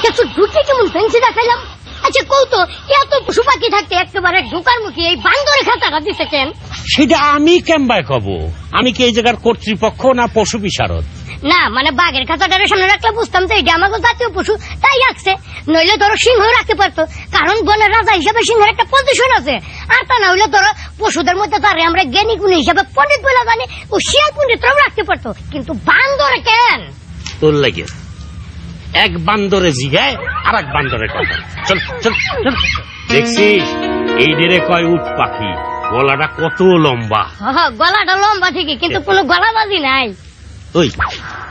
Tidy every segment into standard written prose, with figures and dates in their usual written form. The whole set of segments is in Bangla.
এত ঢুকে কেমন ফ্যান্সি দেখাইলাম। আচ্ছা কৌতো এত পশু পাখি থাকতে একেবারে ঢোকার মুখে এই বান্দরের খাতাটা দিতে কেন? সেটা আমি কেমবায় কব? আমি কি এই জায়গার কর্তৃপক্ষ না পশু বিশারদ? না মানে বাঘের খাঁচাটার সামনে রাখলে বুঝতাম যে এটা আমাকে জাতীয় পশু, তাই রাখছে। নইলে ধরো সিংহ রাখতে পারতো, কারণ বনের রাজা হিসাবে সিংহের একটা পজিশন আছে। আর তা না হইলে ধরো পশুদের মধ্যে তারে আমরা জ্ঞানী গুণী হিসাবে পণ্ডিত বলে জানি, ও শিয়াল পণ্ডিতরাও রাখতে পারতো, কিন্তু বান্দরে কেন? তোর লাগে এক বান্দরে জিগায় আর এক বান্দরের কথা। চল চল চল। দেখছিস এই ডেরে কয় উট পাখি, গলাটা কত লম্বা। গলাটা লম্বা ঠিকই, কিন্তু কোনো গলাবাজি নাই। ওই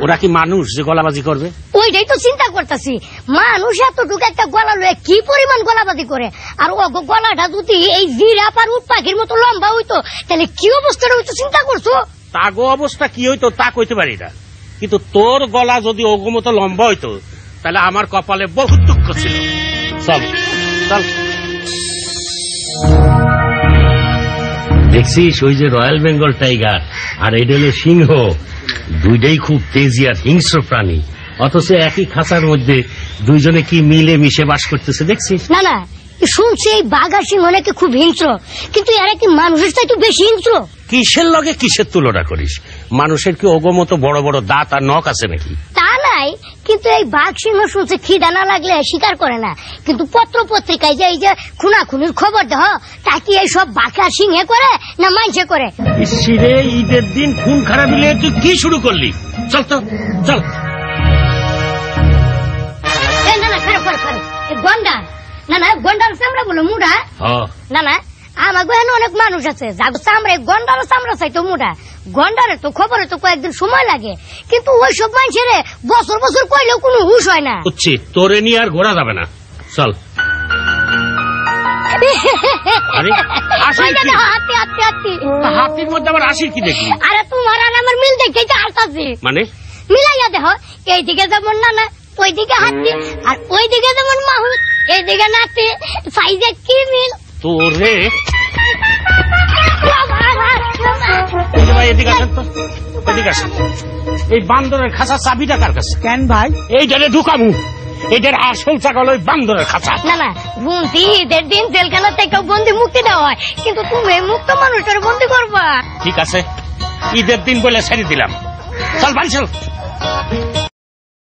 ওরা কি মানুষ যে গলাবাজি করবে? ওইটাই তো চিন্তা করতেছি, মানুষ এতটুকু একটা গলা লয়ে কি পরিমাণ গলাবাজি করে। আর ও গলাটা যদি এই জিরাফ আর উট পাখির মতো লম্বা হইতো তাহলে কি অবস্থাটা হইতো চিন্তা করছো? তাগো অবস্থা কি হইতো তা কইতে পারি না, কিন্তু তোর গলা যদি ওগো মতো লম্বা হইতো তাহলে আমার কপালে বহুত দুঃখ ছিল। চল চল। দেখছিস ওই যে রয়্যাল বেঙ্গল টাইগার আর এটা হলো সিংহ, দুইটাই খুব তেজি আর হিংস্র প্রাণী, অথচ একই খাঁচার মধ্যে দুইজনে কি মিলে মিশে বাস করতেছে দেখছিস? না না, শুনছি এই বাঘ আর সিংহ নাকি খুব হিংস্র, কিন্তু এরা কি মানুষের চাইতে বেশি হিংস্র? কিসের লগে কিসের তুলনা করিস? মানুষের কি ওগো মতো বড় বড় দাঁত আর নখ আছে নাকি? তা নাই, কিন্তু এই বাঘ সিংহ শুনছে খিদা না লাগলে শিকার করে না, কিন্তু পত্র পত্রিকায় যে এই যে খুনাখুনির খবর দেহ, তা কি এই সব বাঘ আর সিংহে করে না মাইনসে করে? ইসিরে ঈদের দিন খুন খারাপ মিলে তুই কি শুরু করলি? চল তো চল। না না খারাপ খারাপ খারাপ, গন্ডার না না, গন্ডার চামড়া বলো মুড়া। না না, আমার এখানে অনেক মানুষ আছে যার চামড়া গন্ডার চামড়া চাইতো মুড়া। গন্ডারে তো খবরে তো কয়েকদিন সময় লাগে, কিন্তু ওই সব মানুষের বছর বছর কইলেও কোনো হুশ হয় না। বুঝছি, তোরে নিয়ে আর ঘোরা যাবে না, চল। হাতির মধ্যে আবার হাসির কি দেখি? আরে তোমার আর আমার মিল দেখে হাসতাছি। মানে মিলাইয়া দেখো, এইদিকে যেমন নানা ওইদিকে হাতি, আর ওইদিকে যেমন মাহুত এইদিকে নাতি, সাইজে কি মিল তোরে। এই বান্দরের খাঁচা চাবিটা কার কাছে? কেন ভাই? এইটারে ঢুকামু, এইটার আসল চাকল ওই বান্দরের খাঁচা। না না বুঝি, ঈদের দিন জেলখানা থেকে বন্দি মুক্তি দেওয়া হয়, কিন্তু তুমি মুক্ত মানুষের বন্দি করবা। ঠিক আছে, ঈদের দিন বলে ছেড়ে দিলাম। চল বাড়ি চল।